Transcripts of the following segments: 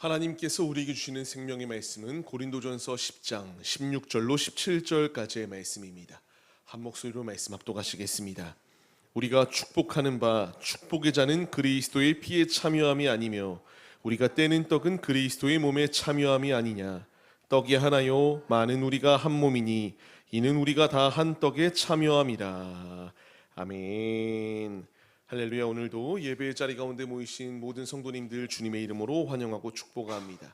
하나님께서 우리에게 주시는 생명의 말씀은 고린도전서 10장 16절로 17절까지의 말씀입니다. 한 목소리로 말씀 합독하시겠습니다. 우리가 축복하는 바 축복의 자는 그리스도의 피에 참여함이 아니며 우리가 떼는 떡은 그리스도의 몸에 참여함이 아니냐. 떡이 하나요 많은 우리가 한 몸이니 이는 우리가 다 한 떡에 참여함이라. 아멘. 할렐루야. 오늘도 예배의 자리 가운데 모이신 모든 성도님들 주님의 이름으로 환영하고 축복합니다.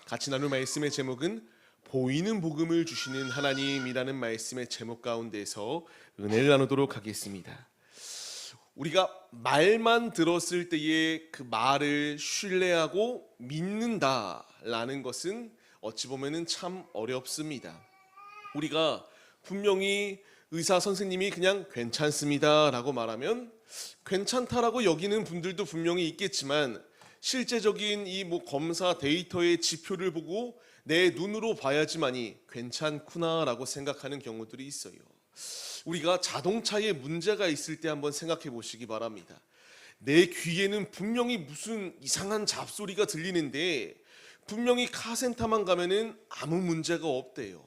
같이 나눌 말씀의 제목은 보이는 복음을 주시는 하나님이라는 말씀의 제목 가운데서 은혜를 나누도록 하겠습니다. 우리가 말만 들었을 때의 그 말을 신뢰하고 믿는다라는 것은 어찌 보면은 참 어렵습니다. 우리가 분명히 의사 선생님이 그냥 괜찮습니다 라고 말하면 괜찮다라고 여기는 분들도 분명히 있겠지만 실제적인 이 검사 데이터의 지표를 보고 내 눈으로 봐야지만이 괜찮구나 라고 생각하는 경우들이 있어요. 우리가 자동차에 문제가 있을 때 한번 생각해 보시기 바랍니다. 내 귀에는 분명히 무슨 이상한 잡소리가 들리는데 분명히 카센터만 가면은 아무 문제가 없대요.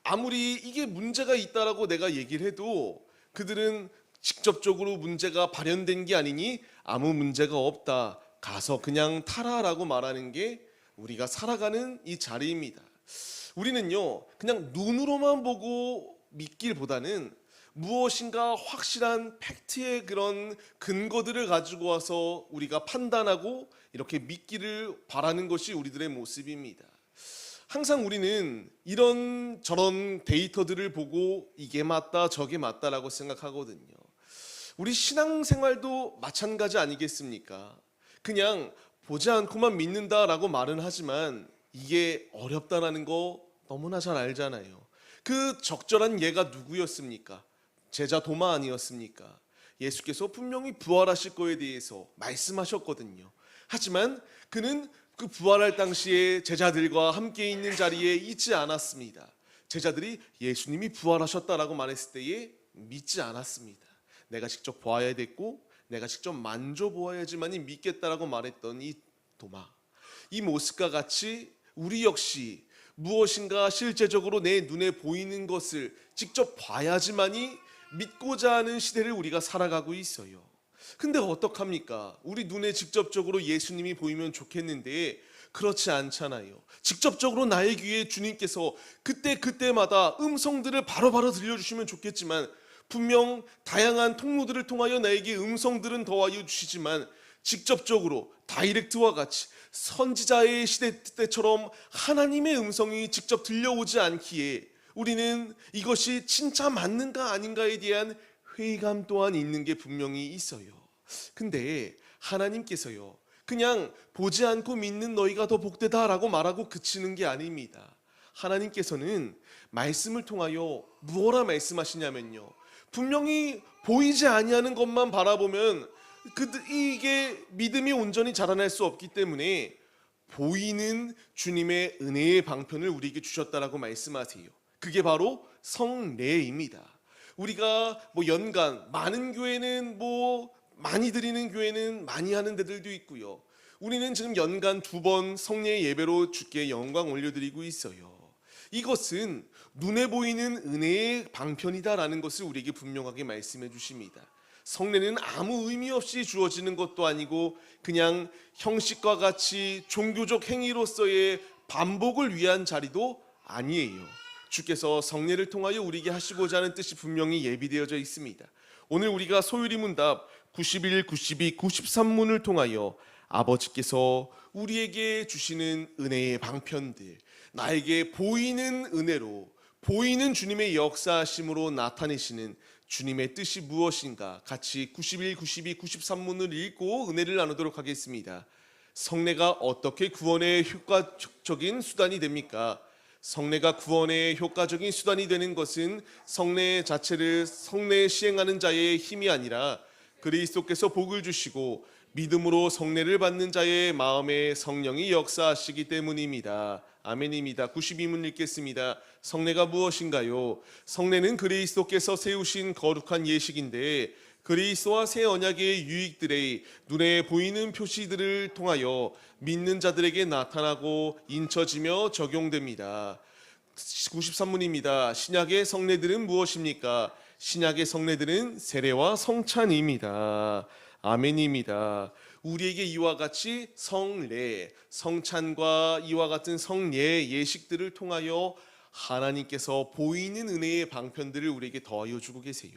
아무리 이게 문제가 있다라고 내가 얘기를 해도 그들은 직접적으로 문제가 발현된 게 아니니 아무 문제가 없다, 가서 그냥 타라라고 말하는 게 우리가 살아가는 이 자리입니다. 우리는요 그냥 눈으로만 보고 믿길보다는 무엇인가 확실한 팩트의 그런 근거들을 가지고 와서 우리가 판단하고 이렇게 믿기를 바라는 것이 우리들의 모습입니다. 항상 우리는 이런 저런 데이터들을 보고 이게 맞다 저게 맞다라고 생각하거든요. 우리 신앙생활도 마찬가지 아니겠습니까? 그냥 보지 않고만 믿는다라고 말은 하지만 이게 어렵다라는 거 너무나 잘 알잖아요. 그 적절한 예가 누구였습니까? 제자 도마 아니었습니까? 예수께서 분명히 부활하실 거에 대해서 말씀하셨거든요. 하지만 그는 그 부활할 당시에 제자들과 함께 있는 자리에 있지 않았습니다. 제자들이 예수님이 부활하셨다라고 말했을 때에 믿지 않았습니다. 내가 직접 보아야 됐고 내가 직접 만져보아야지만이 믿겠다라고 말했던 이 도마, 이 모습과 같이 우리 역시 무엇인가 실제적으로 내 눈에 보이는 것을 직접 봐야지만이 믿고자 하는 시대를 우리가 살아가고 있어요. 근데 어떡합니까? 우리 눈에 직접적으로 예수님이 보이면 좋겠는데 그렇지 않잖아요. 직접적으로 나의 귀에 주님께서 그때마다 음성들을 바로바로 들려주시면 좋겠지만 분명 다양한 통로들을 통하여 나에게 음성들은 더하여 주시지만 직접적으로 다이렉트와 같이 선지자의 시대 때처럼 하나님의 음성이 직접 들려오지 않기에 우리는 이것이 진짜 맞는가 아닌가에 대한 회의감 또한 있는 게 분명히 있어요. 근데 하나님께서요 그냥 보지 않고 믿는 너희가 더 복되다라고 말하고 그치는 게 아닙니다. 하나님께서는 말씀을 통하여 무엇라 말씀하시냐면요, 분명히 보이지 아니하는 것만 바라보면 이게 믿음이 온전히 자라날 수 없기 때문에 보이는 주님의 은혜의 방편을 우리에게 주셨다라고 말씀하세요. 그게 바로 성례입니다. 우리가 연간 많은 교회는 많이 드리는 교회는 많이 하는 데들도 있고요. 우리는 지금 연간 2번 성례 예배로 주께 영광 올려드리고 있어요. 이것은 눈에 보이는 은혜의 방편이다라는 것을 우리에게 분명하게 말씀해 주십니다. 성례는 아무 의미 없이 주어지는 것도 아니고 그냥 형식과 같이 종교적 행위로서의 반복을 위한 자리도 아니에요. 주께서 성례를 통하여 우리에게 하시고자 하는 뜻이 분명히 예비되어져 있습니다. 오늘 우리가 소유리 문답 91, 92, 93문을 통하여 아버지께서 우리에게 주시는 은혜의 방편들, 나에게 보이는 은혜로 보이는 주님의 역사하심으로 나타내시는 주님의 뜻이 무엇인가 같이 91, 92, 93문을 읽고 은혜를 나누도록 하겠습니다. 성례가 어떻게 구원의 효과적인 수단이 됩니까? 성례가 구원의 효과적인 수단이 되는 것은 성례 자체를 성례 시행하는 자의 힘이 아니라 그리스도께서 복을 주시고 믿음으로 성례를 받는 자의 마음에 성령이 역사하시기 때문입니다. 아멘입니다. 92문 읽겠습니다. 성례가 무엇인가요? 성례는 그리스도께서 세우신 거룩한 예식인데 그리스도와 새 언약의 유익들의 눈에 보이는 표시들을 통하여 믿는 자들에게 나타나고 인쳐지며 적용됩니다. 93문입니다. 신약의 성례들은 무엇입니까? 신약의 성례들은 세례와 성찬입니다. 아멘입니다. 우리에게 이와 같이 성례, 성찬과 이와 같은 성례 예식들을 통하여 하나님께서 보이는 은혜의 방편들을 우리에게 더하여 주고 계세요.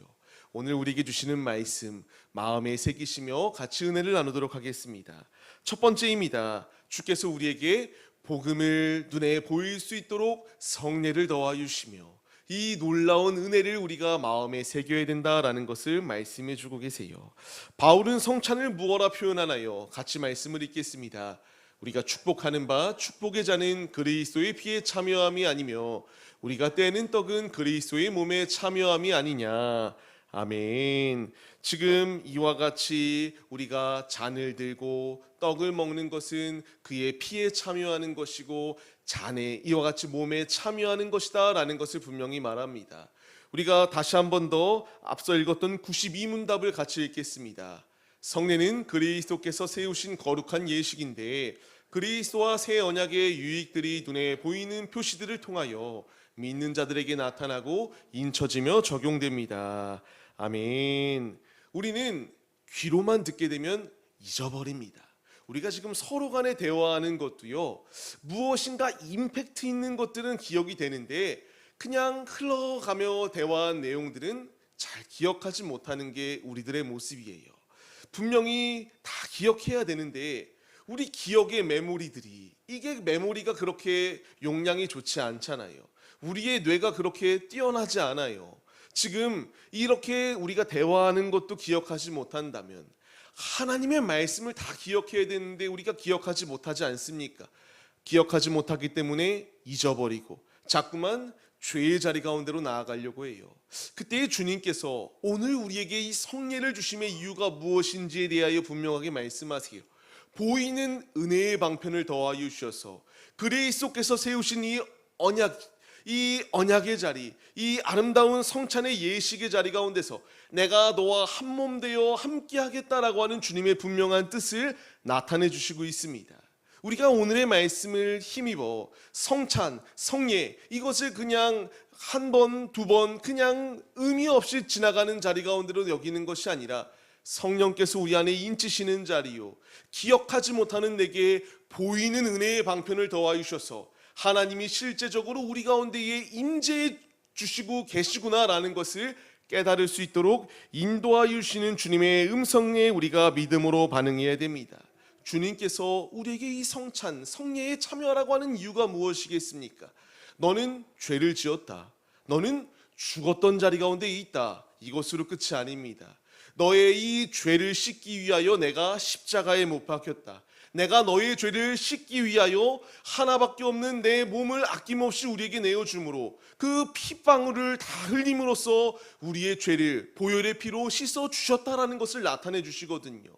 오늘 우리에게 주시는 말씀 마음에 새기시며 같이 은혜를 나누도록 하겠습니다. 첫 번째입니다. 주께서 우리에게 복음을 눈에 보일 수 있도록 성례를 더하여 주시며 이 놀라운 은혜를 우리가 마음에 새겨야 된다라는 것을 말씀해 주고 계세요. 바울은 성찬을 무엇라 표현하나요? 같이 말씀을 읽겠습니다. 우리가 축복하는 바 축복의 자는 그리스도의 피에 참여함이 아니며 우리가 떼는 떡은 그리스도의 몸에 참여함이 아니냐. 아멘. 지금 이와 같이 우리가 잔을 들고 떡을 먹는 것은 그의 피에 참여하는 것이고 잔에 이와 같이 몸에 참여하는 것이다 라는 것을 분명히 말합니다. 우리가 다시 한 번 더 앞서 읽었던 92문답을 같이 읽겠습니다. 성례는 그리스도께서 세우신 거룩한 예식인데 그리스도와 새 언약의 유익들이 눈에 보이는 표시들을 통하여 믿는 자들에게 나타나고 인쳐지며 적용됩니다. 아멘. 우리는 귀로만 듣게 되면 잊어버립니다. 우리가 지금 서로 간에 대화하는 것도요, 무엇인가 임팩트 있는 것들은 기억이 되는데 그냥 흘러가며 대화한 내용들은 잘 기억하지 못하는 게 우리들의 모습이에요. 분명히 다 기억해야 되는데 우리 기억의 메모리들이 이게 메모리가 그렇게 용량이 좋지 않잖아요. 우리의 뇌가 그렇게 뛰어나지 않아요. 지금 이렇게 우리가 대화하는 것도 기억하지 못한다면 하나님의 말씀을 다 기억해야 되는데 우리가 기억하지 못하지 않습니까? 기억하지 못하기 때문에 잊어버리고 자꾸만 죄의 자리 가운데로 나아가려고 해요. 그때 주님께서 오늘 우리에게 이 성례를 주심의 이유가 무엇인지에 대하여 분명하게 말씀하세요. 보이는 은혜의 방편을 더하여 주셔서 그리스도께서 세우신 이 언약의 자리, 이 아름다운 성찬의 예식의 자리 가운데서 내가 너와 한 몸 되어 함께 하겠다라고 하는 주님의 분명한 뜻을 나타내 주시고 있습니다. 우리가 오늘의 말씀을 힘입어 성찬, 성례 이것을 그냥 한 번, 두 번 그냥 의미 없이 지나가는 자리 가운데로 여기는 것이 아니라 성령께서 우리 안에 인치시는 자리요, 기억하지 못하는 내게 보이는 은혜의 방편을 더하여 주셔서 하나님이 실제적으로 우리 가운데에 임재해 주시고 계시구나라는 것을 깨달을 수 있도록 인도하여 주시는 주님의 음성에 우리가 믿음으로 반응해야 됩니다. 주님께서 우리에게 이 성찬, 성례에 참여하라고 하는 이유가 무엇이겠습니까? 너는 죄를 지었다. 너는 죽었던 자리 가운데 있다. 이것으로 끝이 아닙니다. 너의 이 죄를 씻기 위하여 내가 십자가에 못 박혔다. 내가 너의 죄를 씻기 위하여 하나밖에 없는 내 몸을 아낌없이 우리에게 내어주므로 그 피방울을 다 흘림으로써 우리의 죄를 보혈의 피로 씻어 주셨다라는 것을 나타내 주시거든요.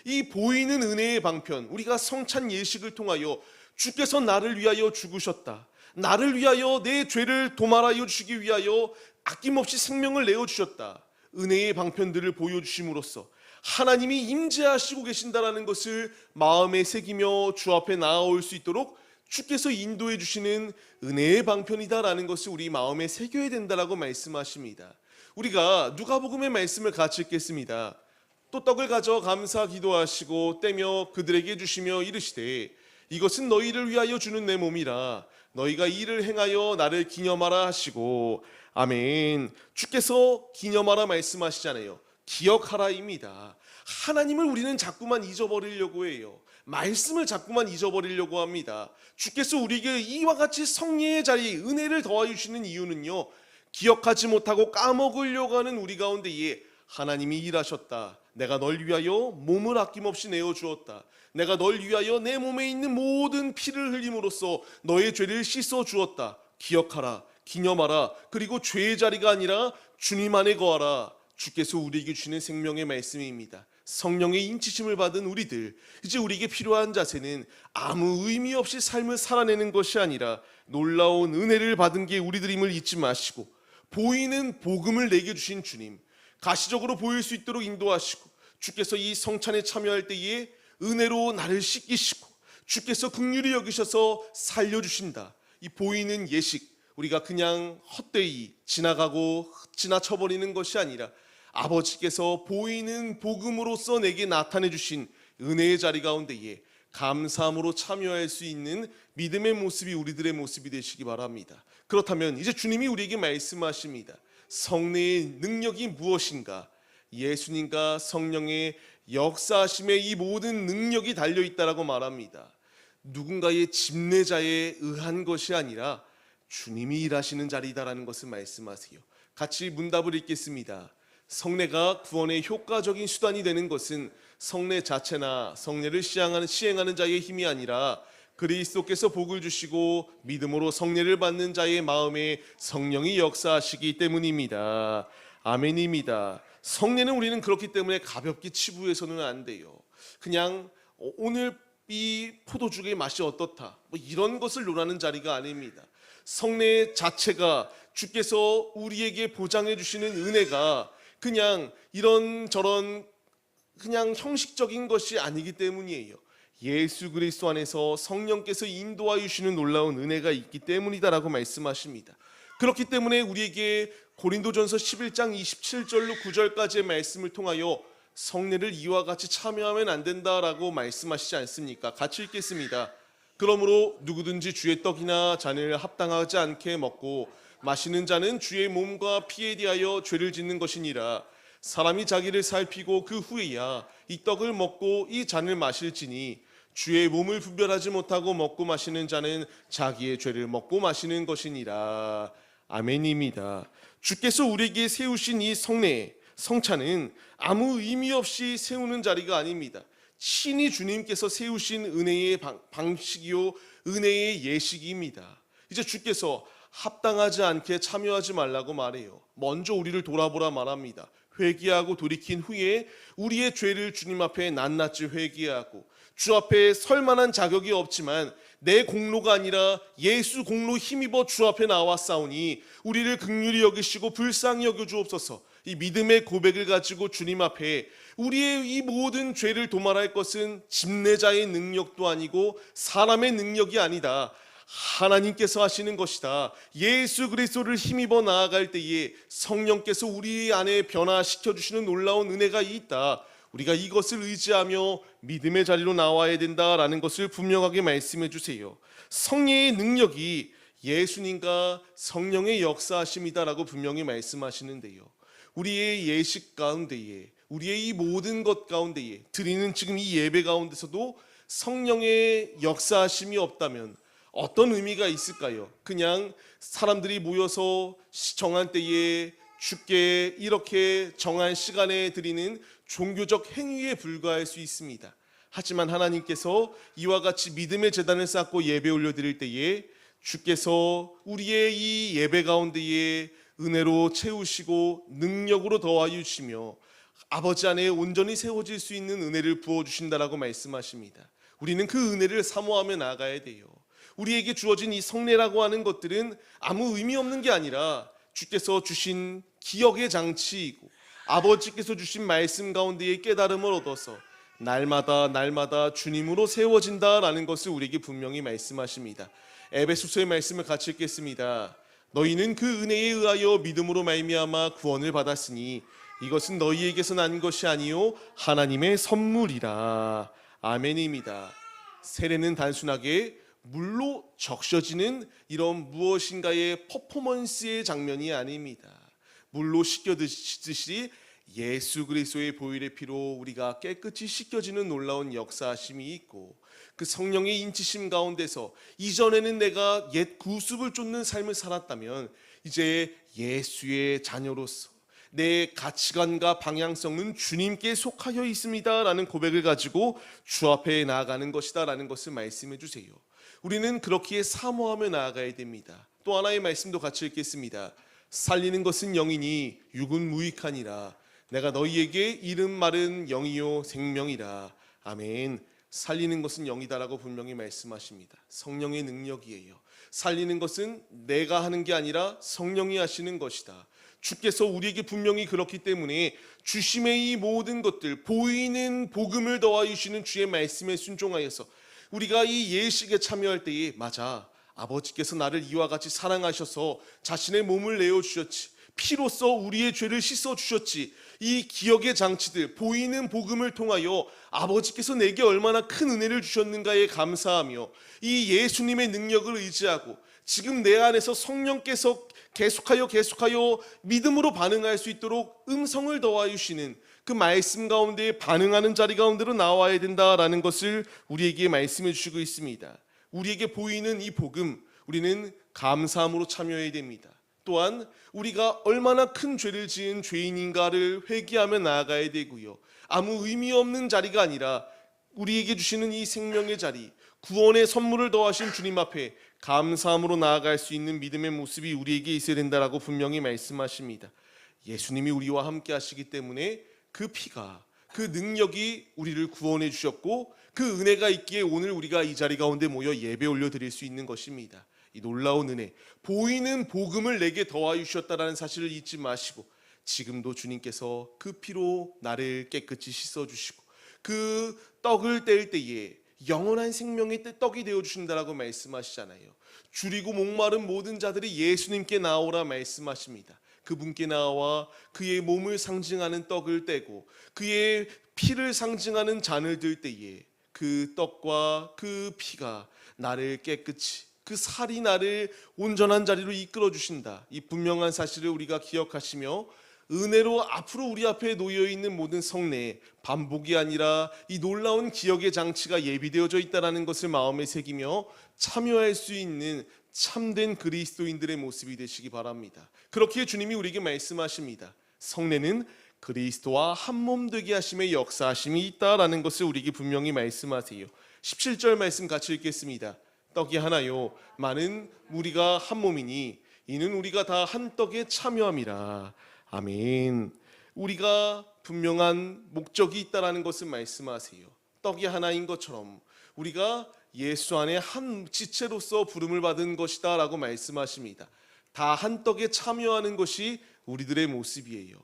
이 보이는 은혜의 방편, 우리가 성찬 예식을 통하여 주께서 나를 위하여 죽으셨다. 나를 위하여 내 죄를 도말하여 주시기 위하여 아낌없이 생명을 내어주셨다. 은혜의 방편들을 보여주심으로써 하나님이 임재하시고 계신다라는 것을 마음에 새기며 주 앞에 나아올 수 있도록 주께서 인도해 주시는 은혜의 방편이다라는 것을 우리 마음에 새겨야 된다라고 말씀하십니다. 우리가 누가복음의 말씀을 같이 읽겠습니다. 또 떡을 가져 감사 기도하시고 떼며 그들에게 주시며 이르시되 이것은 너희를 위하여 주는 내 몸이라 너희가 이를 행하여 나를 기념하라 하시고. 아멘. 주께서 기념하라 말씀하시잖아요. 기억하라입니다. 하나님을 우리는 자꾸만 잊어버리려고 해요. 말씀을 자꾸만 잊어버리려고 합니다. 주께서 우리에게 이와 같이 성례의 자리, 은혜를 더하여 주시는 이유는요, 기억하지 못하고 까먹으려고 하는 우리 가운데에 하나님이 일하셨다. 내가 널 위하여 몸을 아낌없이 내어주었다. 내가 널 위하여 내 몸에 있는 모든 피를 흘림으로써 너의 죄를 씻어 주었다. 기억하라, 기념하라. 그리고 죄의 자리가 아니라 주님 안에 거하라. 주께서 우리에게 주시는 생명의 말씀입니다. 성령의 인치심을 받은 우리들, 이제 우리에게 필요한 자세는 아무 의미 없이 삶을 살아내는 것이 아니라 놀라운 은혜를 받은 게 우리들임을 잊지 마시고 보이는 복음을 내게 주신 주님, 가시적으로 보일 수 있도록 인도하시고, 주께서 이 성찬에 참여할 때에 은혜로 나를 씻기시고, 주께서 긍휼히 여기셔서 살려주신다. 이 보이는 예식, 우리가 그냥 헛되이 지나가고 지나쳐버리는 것이 아니라 아버지께서 보이는 복음으로서 내게 나타내 주신 은혜의 자리 가운데에 감사함으로 참여할 수 있는 믿음의 모습이 우리들의 모습이 되시기 바랍니다. 그렇다면 이제 주님이 우리에게 말씀하십니다. 성례의 능력이 무엇인가? 예수님과 성령의 역사하심에 이 모든 능력이 달려있다라고 말합니다. 누군가의 집례자에 의한 것이 아니라 주님이 일하시는 자리다라는 것을 말씀하세요. 같이 문답을 읽겠습니다. 성례가 구원의 효과적인 수단이 되는 것은 성례 자체나 성례를 시행하는 자의 힘이 아니라 그리스도께서 복을 주시고 믿음으로 성례를 받는 자의 마음에 성령이 역사하시기 때문입니다. 아멘입니다. 성례는 우리는 그렇기 때문에 가볍게 치부해서는 안 돼요. 그냥 오늘 이 포도주의 맛이 어떻다, 이런 것을 논하는 자리가 아닙니다. 성례 자체가 주께서 우리에게 보장해 주시는 은혜가 그냥 이런저런 그냥 형식적인 것이 아니기 때문이에요. 예수 그리스도 안에서 성령께서 인도하여 주시는 놀라운 은혜가 있기 때문이다라고 말씀하십니다. 그렇기 때문에 우리에게 고린도전서 11장 27절로 9절까지의 말씀을 통하여 성례를 이와 같이 참여하면 안 된다라고 말씀하시지 않습니까? 같이 읽겠습니다. 그러므로 누구든지 주의 떡이나 잔을 합당하지 않게 먹고 마시는 자는 주의 몸과 피에 대하여 죄를 짓는 것이니라. 사람이 자기를 살피고 그 후에야 이 떡을 먹고 이 잔을 마실지니 주의 몸을 분별하지 못하고 먹고 마시는 자는 자기의 죄를 먹고 마시는 것이니라. 아멘입니다. 주께서 우리에게 세우신 이 성례, 성찬은 아무 의미 없이 세우는 자리가 아닙니다. 신이 주님께서 세우신 은혜의 방식이요 은혜의 예식입니다. 이제 주께서 합당하지 않게 참여하지 말라고 말해요. 먼저 우리를 돌아보라 말합니다. 회개하고 돌이킨 후에 우리의 죄를 주님 앞에 낱낱이 회개하고 주 앞에 설 만한 자격이 없지만 내 공로가 아니라 예수 공로 힘입어 주 앞에 나왔사오니 우리를 긍휼히 여기시고 불쌍히 여겨 주옵소서. 이 믿음의 고백을 가지고 주님 앞에 우리의 이 모든 죄를 도말할 것은 집례자의 능력도 아니고 사람의 능력이 아니다. 하나님께서 하시는 것이다. 예수 그리스도를 힘입어 나아갈 때에 성령께서 우리 안에 변화시켜 주시는 놀라운 은혜가 있다. 우리가 이것을 의지하며 믿음의 자리로 나와야 된다라는 것을 분명하게 말씀해 주세요. 성례의 능력이 예수님과 성령의 역사하심이다라고 분명히 말씀하시는데요. 우리의 예식 가운데에, 우리의 이 모든 것 가운데에 드리는 지금 이 예배 가운데서도 성령의 역사하심이 없다면 어떤 의미가 있을까요? 그냥 사람들이 모여서 정한 때에 주께 이렇게 정한 시간에 드리는 종교적 행위에 불과할 수 있습니다. 하지만 하나님께서 이와 같이 믿음의 제단을 쌓고 예배 올려드릴 때에 주께서 우리의 이 예배 가운데에 은혜로 채우시고 능력으로 더하여 주시며 아버지 안에 온전히 세워질 수 있는 은혜를 부어주신다라고 말씀하십니다. 우리는 그 은혜를 사모하며 나아가야 돼요. 우리에게 주어진 이 성례라고 하는 것들은 아무 의미 없는 게 아니라 주께서 주신 기억의 장치이고 아버지께서 주신 말씀 가운데의 깨달음을 얻어서 날마다 주님으로 세워진다라는 것을 우리에게 분명히 말씀하십니다. 에베소서의 말씀을 같이 읽겠습니다. 너희는 그 은혜에 의하여 믿음으로 말미암아 구원을 받았으니 이것은 너희에게서 난 것이 아니요 하나님의 선물이라. 아멘입니다. 세례는 단순하게 물로 적셔지는 이런 무엇인가의 퍼포먼스의 장면이 아닙니다. 물로 씻겨듯이 예수 그리스도의 보혈의 피로 우리가 깨끗이 씻겨지는 놀라운 역사하심이 있고 그 성령의 인치심 가운데서 이전에는 내가 옛 구습을 쫓는 삶을 살았다면 이제 예수의 자녀로서 내 가치관과 방향성은 주님께 속하여 있습니다 라는 고백을 가지고 주 앞에 나아가는 것이다 라는 것을 말씀해 주세요. 우리는 그렇게 사모하며 나아가야 됩니다. 또 하나의 말씀도 같이 읽겠습니다. 살리는 것은 영이니 육은 무익하니라. 내가 너희에게 이른 말은 영이요 생명이라. 아멘. 살리는 것은 영이다라고 분명히 말씀하십니다. 성령의 능력이에요. 살리는 것은 내가 하는 게 아니라 성령이 하시는 것이다. 주께서 우리에게 분명히 그렇기 때문에 주심의 이 모든 것들, 보이는 복음을 더하여 주시는 주의 말씀에 순종하여서 우리가 이 예식에 참여할 때에, 맞아, 아버지께서 나를 이와 같이 사랑하셔서 자신의 몸을 내어주셨지, 피로써 우리의 죄를 씻어주셨지, 이 기억의 장치들, 보이는 복음을 통하여 아버지께서 내게 얼마나 큰 은혜를 주셨는가에 감사하며 이 예수님의 능력을 의지하고 지금 내 안에서 성령께서 계속하여 믿음으로 반응할 수 있도록 음성을 더하여 주시는 그 말씀 가운데 반응하는 자리 가운데로 나와야 된다라는 것을 우리에게 말씀해 주시고 있습니다. 우리에게 보이는 이 복음, 우리는 감사함으로 참여해야 됩니다. 또한 우리가 얼마나 큰 죄를 지은 죄인인가를 회개하며 나아가야 되고요, 아무 의미 없는 자리가 아니라 우리에게 주시는 이 생명의 자리, 구원의 선물을 더하신 주님 앞에 감사함으로 나아갈 수 있는 믿음의 모습이 우리에게 있어야 된다라고 분명히 말씀하십니다. 예수님이 우리와 함께 하시기 때문에 그 피가, 그 능력이 우리를 구원해 주셨고 그 은혜가 있기에 오늘 우리가 이 자리 가운데 모여 예배 올려드릴 수 있는 것입니다. 이 놀라운 은혜, 보이는 복음을 내게 더하여 주셨다라는 사실을 잊지 마시고 지금도 주님께서 그 피로 나를 깨끗이 씻어주시고 그 떡을 뗄 때에 영원한 생명의 떡이 되어주신다라고 말씀하시잖아요. 줄이고 목마른 모든 자들이 예수님께 나오라 말씀하십니다. 그분께 나와 그의 몸을 상징하는 떡을 떼고 그의 피를 상징하는 잔을 들 때에 그 떡과 그 피가 나를 깨끗이, 그 살이 나를 온전한 자리로 이끌어 주신다, 이 분명한 사실을 우리가 기억하시며 은혜로 앞으로 우리 앞에 놓여있는 모든 성례, 반복이 아니라 이 놀라운 기억의 장치가 예비되어져 있다는 것을 마음에 새기며 참여할 수 있는 참된 그리스도인들의 모습이 되시기 바랍니다. 그렇기에 주님이 우리에게 말씀하십니다. 성례는 그리스도와 한 몸 되게 하심의 역사하심이 있다라는 것을 우리에게 분명히 말씀하세요. 17절 말씀 같이 읽겠습니다. 떡이 하나요 많은 무리가 한 몸이니 이는 우리가 다 한 떡에 참여함이라. 아멘. 우리가 분명한 목적이 있다라는 것을 말씀하세요. 떡이 하나인 것처럼 우리가 예수 안에 한 지체로서 부름을 받은 것이다 라고 말씀하십니다. 다 한 떡에 참여하는 것이 우리들의 모습이에요.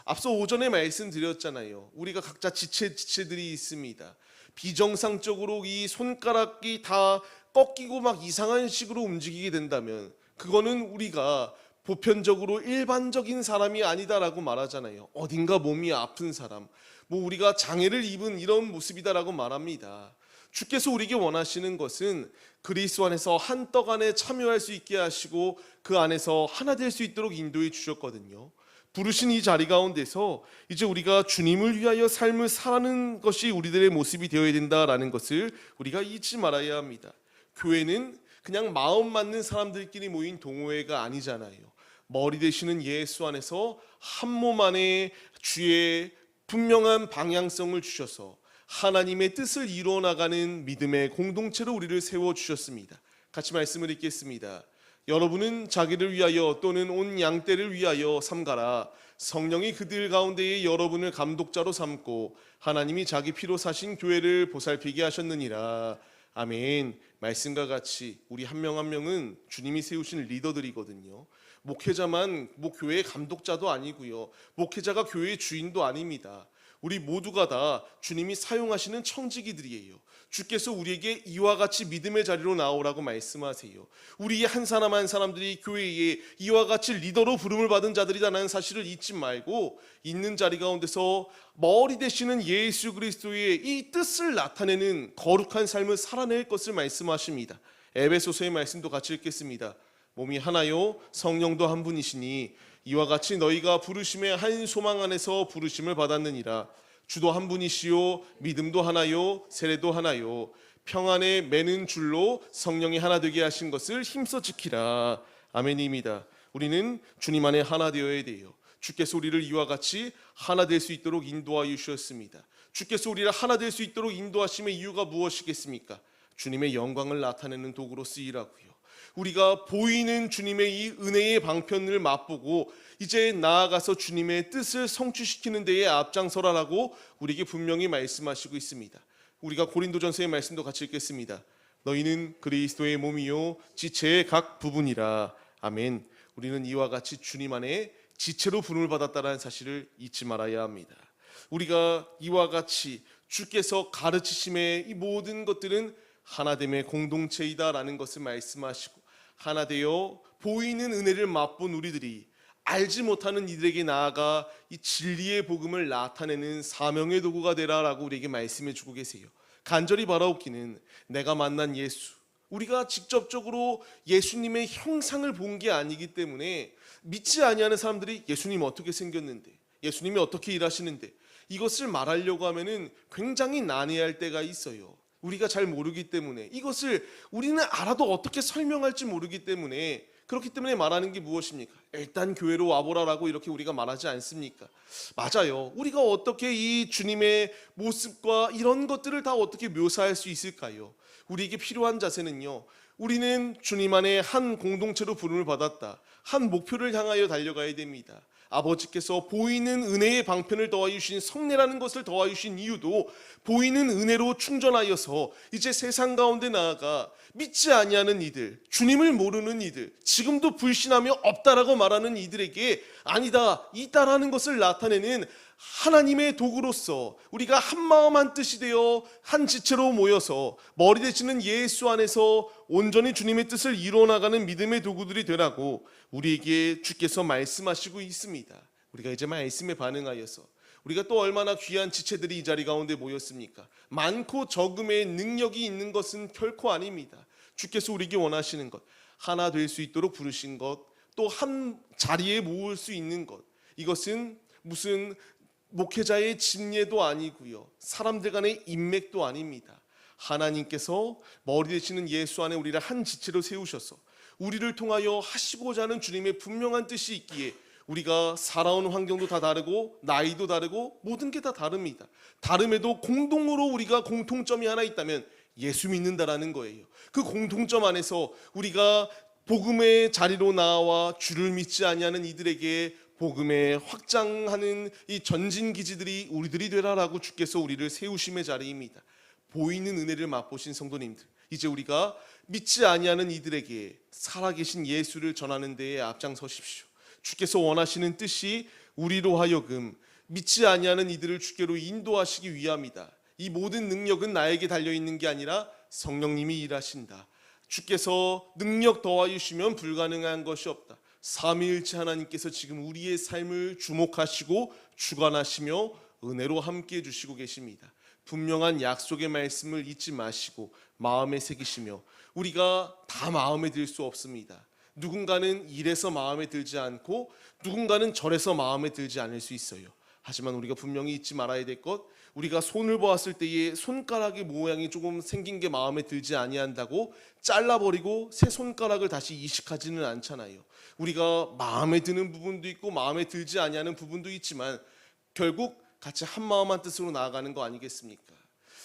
앞서 오전에 말씀드렸잖아요. 우리가 각자 지체들이 있습니다. 비정상적으로 이 손가락이 다 꺾이고 막 이상한 식으로 움직이게 된다면 그거는 우리가 보편적으로 일반적인 사람이 아니다라고 말하잖아요. 어딘가 몸이 아픈 사람, 뭐 우리가 장애를 입은 이런 모습이다라고 말합니다. 주께서 우리에게 원하시는 것은 그리스도 안에서 한 떡 안에 참여할 수 있게 하시고 그 안에서 하나 될 수 있도록 인도해 주셨거든요. 부르신 이 자리 가운데서 이제 우리가 주님을 위하여 삶을 사는 것이 우리들의 모습이 되어야 된다라는 것을 우리가 잊지 말아야 합니다. 교회는 그냥 마음 맞는 사람들끼리 모인 동호회가 아니잖아요. 머리 되시는 예수 안에서 한 몸 안에 주의 분명한 방향성을 주셔서 하나님의 뜻을 이루어 나가는 믿음의 공동체로 우리를 세워주셨습니다. 같이 말씀을 읽겠습니다. 여러분은 자기를 위하여 또는 온 양떼를 위하여 삼가라. 성령이 그들 가운데에 여러분을 감독자로 삼고 하나님이 자기 피로 사신 교회를 보살피게 하셨느니라. 아멘. 말씀과 같이 우리 한 명 한 명은 주님이 세우신 리더들이거든요. 목회자만 교회의 감독자도 아니고요, 목회자가 교회의 주인도 아닙니다. 우리 모두가 다 주님이 사용하시는 청지기들이에요. 주께서 우리에게 이와 같이 믿음의 자리로 나오라고 말씀하세요. 우리의 한 사람 한 사람들이 교회에 이와 같이 리더로 부름을 받은 자들이라는 사실을 잊지 말고 있는 자리 가운데서 머리 되시는 예수 그리스도의 이 뜻을 나타내는 거룩한 삶을 살아낼 것을 말씀하십니다. 에베소서의 말씀도 같이 읽겠습니다. 몸이 하나요 성령도 한 분이시니 이와 같이 너희가 부르심의 한 소망 안에서 부르심을 받았느니라. 주도 한 분이시요 믿음도 하나요 세례도 하나요 평안에 매는 줄로 성령이 하나 되게 하신 것을 힘써 지키라. 아멘입니다. 우리는 주님 안에 하나 되어야 돼요. 주께서 우리를 이와 같이 하나 될 수 있도록 인도하여 주셨습니다. 주께서 우리를 하나 될 수 있도록 인도하심의 이유가 무엇이겠습니까? 주님의 영광을 나타내는 도구로 쓰이라고요. 우리가 보이는 주님의 이 은혜의 방편을 맛보고 이제 나아가서 주님의 뜻을 성취시키는 데에 앞장서라라고 우리에게 분명히 말씀하시고 있습니다. 우리가 고린도전서의 말씀도 같이 읽겠습니다. 너희는 그리스도의 몸이요 지체의 각 부분이라. 아멘. 우리는 이와 같이 주님 안에 지체로 부름을 받았다는 사실을 잊지 말아야 합니다. 우리가 이와 같이 주께서 가르치심의 이 모든 것들은 하나됨의 공동체이다라는 것을 말씀하시고, 하나 되어 보이는 은혜를 맛본 우리들이 알지 못하는 이들에게 나아가 이 진리의 복음을 나타내는 사명의 도구가 되라라고 우리에게 말씀해 주고 계세요. 간절히 바라옵기는 내가 만난 예수, 우리가 직접적으로 예수님의 형상을 본 게 아니기 때문에 믿지 아니하는 사람들이 예수님 어떻게 생겼는데, 예수님이 어떻게 일하시는데, 이것을 말하려고 하면은 굉장히 난해할 때가 있어요. 우리가 잘 모르기 때문에, 이것을 우리는 알아도 어떻게 설명할지 모르기 때문에, 그렇기 때문에 말하는 게 무엇입니까? 일단 교회로 와보라라고 이렇게 우리가 말하지 않습니까? 맞아요. 우리가 어떻게 이 주님의 모습과 이런 것들을 다 어떻게 묘사할 수 있을까요? 우리에게 필요한 자세는요, 우리는 주님 안에 한 공동체로 부름을 받았다, 한 목표를 향하여 달려가야 됩니다. 아버지께서 보이는 은혜의 방편을 더하여 주신 성례라는 것을 더하여 주신 이유도 보이는 은혜로 충전하여서 이제 세상 가운데 나아가 믿지 아니하는 이들, 주님을 모르는 이들, 지금도 불신하며 없다라고 말하는 이들에게 아니다, 있다라는 것을 나타내는 하나님의 도구로서 우리가 한 마음 한 뜻이 되어 한 지체로 모여서 머리 되시는 예수 안에서 온전히 주님의 뜻을 이루어나가는 믿음의 도구들이 되라고 우리에게 주께서 말씀하시고 있습니다. 우리가 이제 말씀에 반응하여서 우리가 또 얼마나 귀한 지체들이 이 자리 가운데 모였습니까? 많고 적음의 능력이 있는 것은 결코 아닙니다. 주께서 우리에게 원하시는 것, 하나 될 수 있도록 부르신 것, 또 한 자리에 모을 수 있는 것, 이것은 무슨 목회자의 집례도 아니고요, 사람들 간의 인맥도 아닙니다. 하나님께서 머리 되시는 예수 안에 우리를 한 지체로 세우셔서 우리를 통하여 하시고자 하는 주님의 분명한 뜻이 있기에, 우리가 살아온 환경도 다 다르고 나이도 다르고 모든 게 다 다릅니다. 다름에도 공동으로 우리가 공통점이 하나 있다면 예수 믿는다라는 거예요. 그 공통점 안에서 우리가 복음의 자리로 나와 주를 믿지 아니하는 이들에게 복음에 확장하는 이 전진기지들이 우리들이 되라라고 주께서 우리를 세우심의 자리입니다. 보이는 은혜를 맛보신 성도님들, 이제 우리가 믿지 아니하는 이들에게 살아계신 예수를 전하는 데에 앞장서십시오. 주께서 원하시는 뜻이 우리로 하여금 믿지 아니하는 이들을 주께로 인도하시기 위함이다. 이 모든 능력은 나에게 달려있는 게 아니라 성령님이 일하신다. 주께서 능력 더하여 주시면 불가능한 것이 없다. 삼위일체 하나님께서 지금 우리의 삶을 주목하시고 주관하시며 은혜로 함께해 주시고 계십니다. 분명한 약속의 말씀을 잊지 마시고 마음에 새기시며, 우리가 다 마음에 들 수 없습니다. 누군가는 이래서 마음에 들지 않고 누군가는 저래서 마음에 들지 않을 수 있어요. 하지만 우리가 분명히 잊지 말아야 될 것, 우리가 손을 보았을 때에 손가락의 모양이 조금 생긴 게 마음에 들지 아니한다고 잘라버리고 새 손가락을 다시 이식하지는 않잖아요. 우리가 마음에 드는 부분도 있고 마음에 들지 아니하는 부분도 있지만 결국 같이 한 마음 한 뜻으로 나아가는 거 아니겠습니까?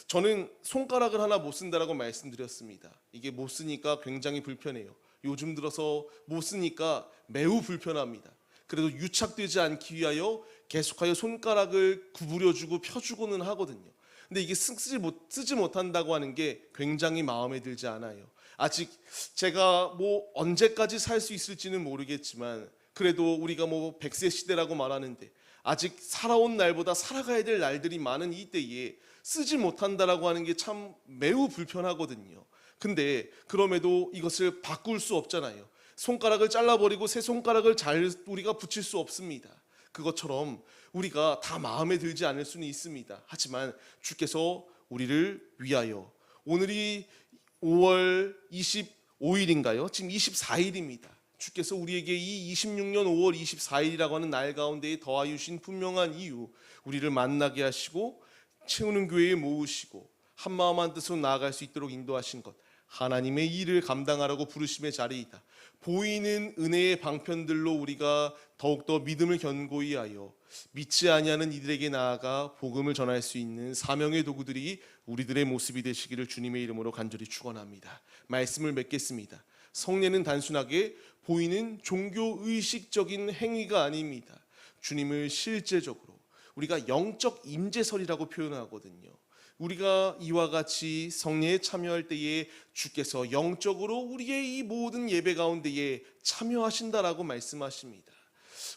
저는 손가락을 하나 못 쓴다라고 말씀드렸습니다. 이게 못 쓰니까 굉장히 불편해요. 요즘 들어서 못 쓰니까 매우 불편합니다. 그래도 유착되지 않기 위하여 계속하여 손가락을 구부려주고 펴주고는 하거든요. 근데 이게 쓰지 못한다고 하는 게 굉장히 마음에 들지 않아요. 아직 제가 언제까지 살 수 있을지는 모르겠지만, 그래도 우리가 100세 시대라고 말하는데 아직 살아온 날보다 살아가야 될 날들이 많은 이 때에 쓰지 못한다라고 하는 게 참 매우 불편하거든요. 근데 그럼에도 이것을 바꿀 수 없잖아요. 손가락을 잘라버리고 새 손가락을 우리가 붙일 수 없습니다. 그것처럼 우리가 다 마음에 들지 않을 수는 있습니다. 하지만 주께서 우리를 위하여, 오늘이 5월 25일인가요? 지금 24일입니다. 주께서 우리에게 이 26년 5월 24일이라고 하는 날 가운데에 더하여 주신 분명한 이유, 우리를 만나게 하시고 채우는 교회에 모으시고 한 마음 한 뜻으로 나아갈 수 있도록 인도하신 것, 하나님의 일을 감당하라고 부르심의 자리이다. 보이는 은혜의 방편들로 우리가 더욱더 믿음을 견고히 하여 믿지 아니하는 이들에게 나아가 복음을 전할 수 있는 사명의 도구들이 우리들의 모습이 되시기를 주님의 이름으로 간절히 축원합니다. 말씀을 맺겠습니다. 성례는 단순하게 보이는 종교의식적인 행위가 아닙니다. 주님을 실제적으로 우리가 영적 임재설이라고 표현하거든요. 우리가 이와 같이 성례에 참여할 때에 주께서 영적으로 우리의 이 모든 예배 가운데에 참여하신다라고 말씀하십니다.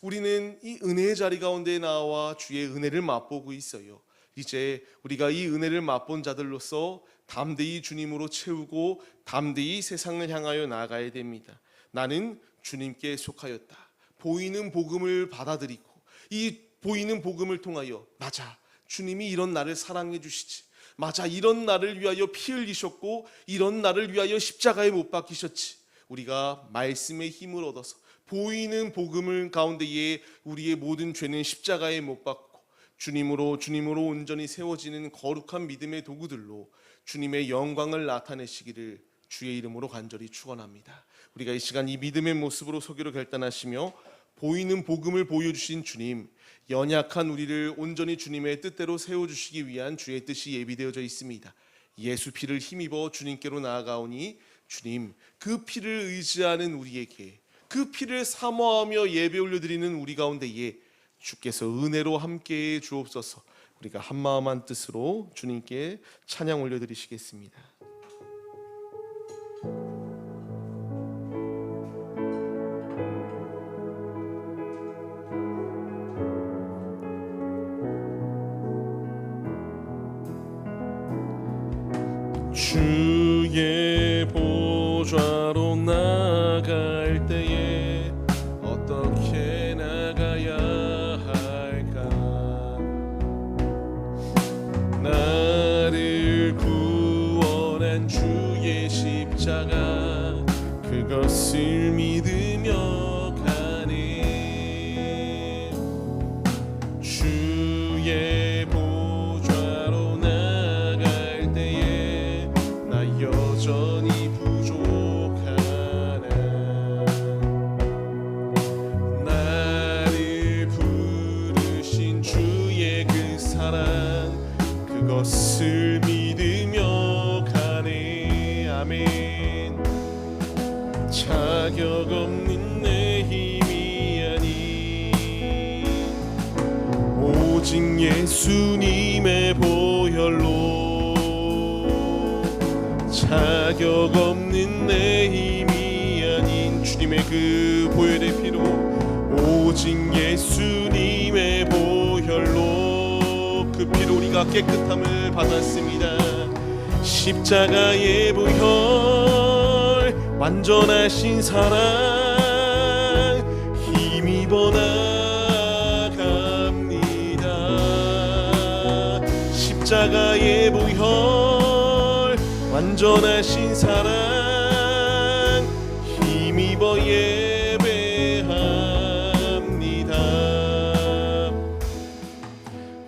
우리는 이 은혜의 자리 가운데 나와 주의 은혜를 맛보고 있어요. 이제 우리가 이 은혜를 맛본 자들로서 담대히 주님으로 채우고 담대히 세상을 향하여 나아가야 됩니다. 나는 주님께 속하였다. 보이는 복음을 받아들이고 이 보이는 복음을 통하여 맞아, 주님이 이런 나를 사랑해 주시지, 맞아, 이런 나를 위하여 피 흘리셨고 이런 나를 위하여 십자가에 못 박히셨지. 우리가 말씀의 힘을 얻어서 보이는 복음을 가운데에 우리의 모든 죄는 십자가에 못 박고 주님으로 온전히 세워지는 거룩한 믿음의 도구들로 주님의 영광을 나타내시기를 주의 이름으로 간절히 축원합니다. 우리가 이 시간 이 믿음의 모습으로 서기로 결단하시며 보이는 복음을 보여주신 주님, 연약한 우리를 온전히 주님의 뜻대로 세워주시기 위한 주의 뜻이 예비되어져 있습니다. 예수 피를 힘입어 주님께로 나아가오니 주님, 그 피를 의지하는 우리에게, 그 피를 사모하며 예배 올려드리는 우리 가운데에 주께서 은혜로 함께해 주옵소서. 우리가 한마음 한뜻으로 주님께 찬양 올려드리시겠습니다. 주의 보좌로 나갈 때에 어떻게 나가야 할까? 나를 구원한 주의 십자가, 그것을 믿으며 가네. 주의 보좌로 나갈 때에 나 여전히 부족하나. 나를 부르신 주의 그 사랑, 그것을 믿으며 가네. 아멘. 자격 없는 내 힘이 아닌 오직 예수님의 보혈로, 자격 없는 내 힘이 아닌 주님의 그 보혈의 피로, 오직 예수님의 보혈로, 그 피로 우리가 깨끗함을 받았습니다. 십자가의 보혈, 완전하신 사랑 힘입어 나갑니다. 십자가의 보혈, 완전하신 사랑 힘입어 예배합니다.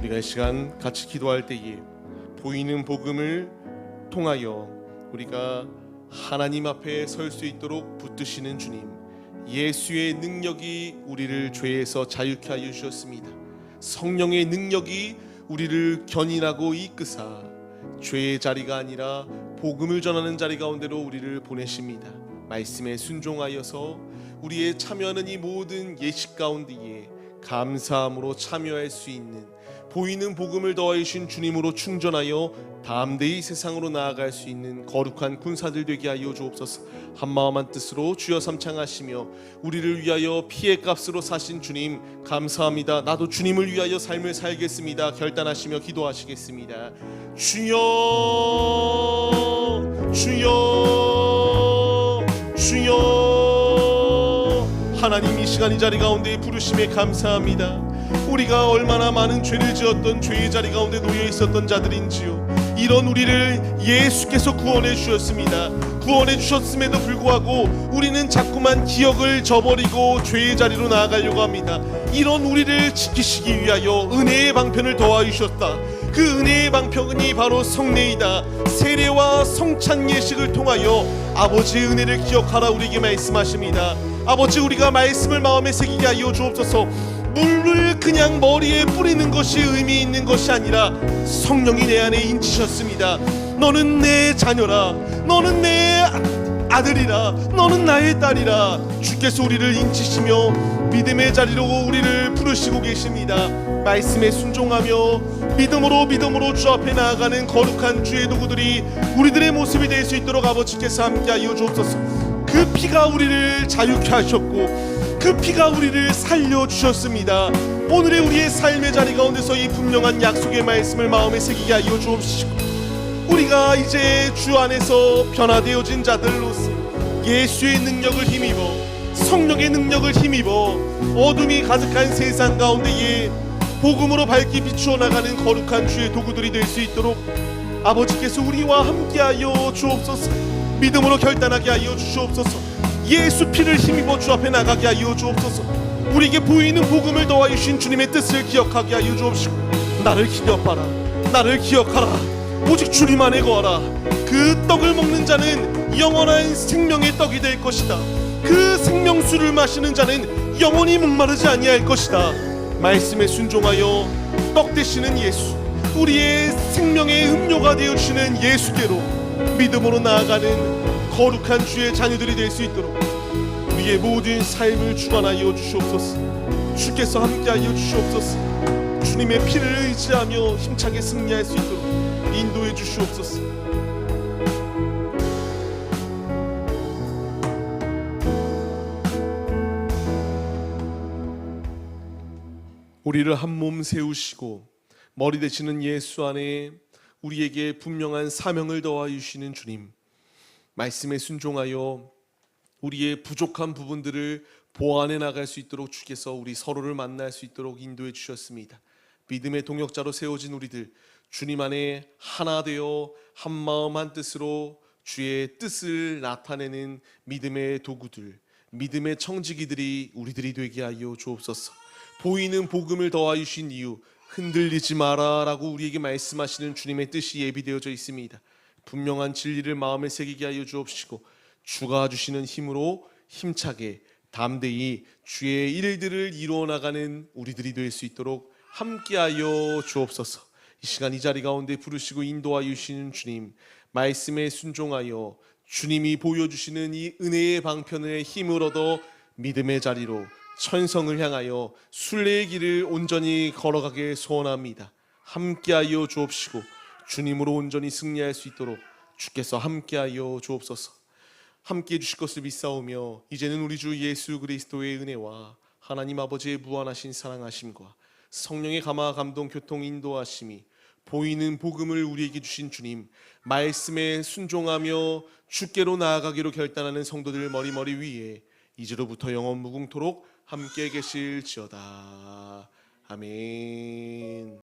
우리가 이 시간 같이 기도할 때에 보이는 복음을 통하여 우리가 하나님 앞에 설 수 있도록 붙드시는 주님, 예수의 능력이 우리를 죄에서 자유케 하여 주셨습니다. 성령의 능력이 우리를 견인하고 이끄사 죄의 자리가 아니라 복음을 전하는 자리 가운데로 우리를 보내십니다. 말씀에 순종하여서 우리의 참여하는 이 모든 예식 가운데에 감사함으로 참여할 수 있는 보이는 복음을 더하여 주신 주님으로 충전하여 담대히 세상으로 나아갈 수 있는 거룩한 군사들 되게 하여 주옵소서. 한마음 한뜻으로 주여 삼창하시며 우리를 위하여 피의 값으로 사신 주님 감사합니다. 나도 주님을 위하여 삶을 살겠습니다. 결단하시며 기도하시겠습니다. 주여, 주여, 주여. 하나님, 이 시간 이 자리 가운데 부르심에 감사합니다. 우리가 얼마나 많은 죄를 지었던 죄의 자리 가운데 놓여 있었던 자들인지요. 이런 우리를 예수께서 구원해 주셨습니다. 구원해 주셨음에도 불구하고 우리는 자꾸만 기억을 저버리고 죄의 자리로 나아가려고 합니다. 이런 우리를 지키시기 위하여 은혜의 방편을 더하여 주셨다. 그 은혜의 방편이 바로 성례이다. 세례와 성찬 예식을 통하여 아버지의 은혜를 기억하라 우리에게 말씀하십니다. 아버지, 우리가 말씀을 마음에 새기게 하여 주옵소서. 물을 그냥 머리에 뿌리는 것이 의미 있는 것이 아니라 성령이 내 안에 인치셨습니다. 너는 내 자녀라, 너는 내 아들이라, 너는 나의 딸이라. 주께서 우리를 인치시며 믿음의 자리로 우리를 부르시고 계십니다. 말씀에 순종하며 믿음으로 주 앞에 나아가는 거룩한 주의 도구들이 우리들의 모습이 될 수 있도록 아버지께서 함께 하여 주옵소서. 그 피가 우리를 자유케 하셨고 그 피가 우리를 살려주셨습니다. 오늘의 우리의 삶의 자리 가운데서 이 분명한 약속의 말씀을 마음에 새기게 하여 주옵시고, 우리가 이제 주 안에서 변화되어진 자들로서 예수의 능력을 힘입어, 성령의 능력을 힘입어 어둠이 가득한 세상 가운데에 복음으로 밝게 비추어 나가는 거룩한 주의 도구들이 될 수 있도록 아버지께서 우리와 함께하여 주옵소서. 믿음으로 결단하게 하여 주시옵소서. 예수 피를 힘입어 주 앞에 나가게 하여 주옵소서. 우리에게 보이는 복음을 더하여 주신 주님의 뜻을 기억하게 하여 주옵시고, 나를 기억하라, 나를 기억하라, 오직 주님 안에 거하라. 그 떡을 먹는 자는 영원한 생명의 떡이 될 것이다. 그 생명수를 마시는 자는 영원히 목마르지 아니할 것이다. 말씀에 순종하여 떡 되시는 예수, 우리의 생명의 음료가 되어주시는 예수께로 믿음으로 나아가는 거룩한 주의 자녀들이 될 수 있도록 우리의 모든 삶을 주관하여 주시옵소서. 주께서 함께하여 주시옵소서. 주님의 피를 의지하며 힘차게 승리할 수 있도록 인도해 주시옵소서. 우리를 한 몸 세우시고 머리 되시는 예수 안에 우리에게 분명한 사명을 더하여 주시는 주님, 말씀에 순종하여 우리의 부족한 부분들을 보완해 나갈 수 있도록 주께서 우리 서로를 만날 수 있도록 인도해 주셨습니다. 믿음의 동역자로 세워진 우리들, 주님 안에 하나 되어 한 마음 한 뜻으로 주의 뜻을 나타내는 믿음의 도구들, 믿음의 청지기들이 우리들이 되게 하여 주옵소서. 보이는 복음을 더하여 주신 이유, 흔들리지 마라 라고 우리에게 말씀하시는 주님의 뜻이 예비되어져 있습니다. 분명한 진리를 마음에 새기게 하여 주옵시고, 주가 주시는 힘으로 힘차게 담대히 주의 일들을 이루어 나가는 우리들이 될 수 있도록 함께하여 주옵소서. 이 시간 이 자리 가운데 부르시고 인도하여 주시는 주님, 말씀에 순종하여 주님이 보여주시는 이 은혜의 방편의 힘을 얻어 믿음의 자리로 천성을 향하여 순례의 길을 온전히 걸어가게 소원합니다. 함께하여 주옵시고 주님으로 온전히 승리할 수 있도록 주께서 함께하여 주옵소서. 함께해 주실 것을 믿사오며, 이제는 우리 주 예수 그리스도의 은혜와 하나님 아버지의 무한하신 사랑하심과 성령의 감화 감동 교통 인도하심이, 보이는 복음을 우리에게 주신 주님, 말씀에 순종하며 주께로 나아가기로 결단하는 성도들 머리머리 위에 이제로부터 영원 무궁토록 함께 계실지어다. 아멘.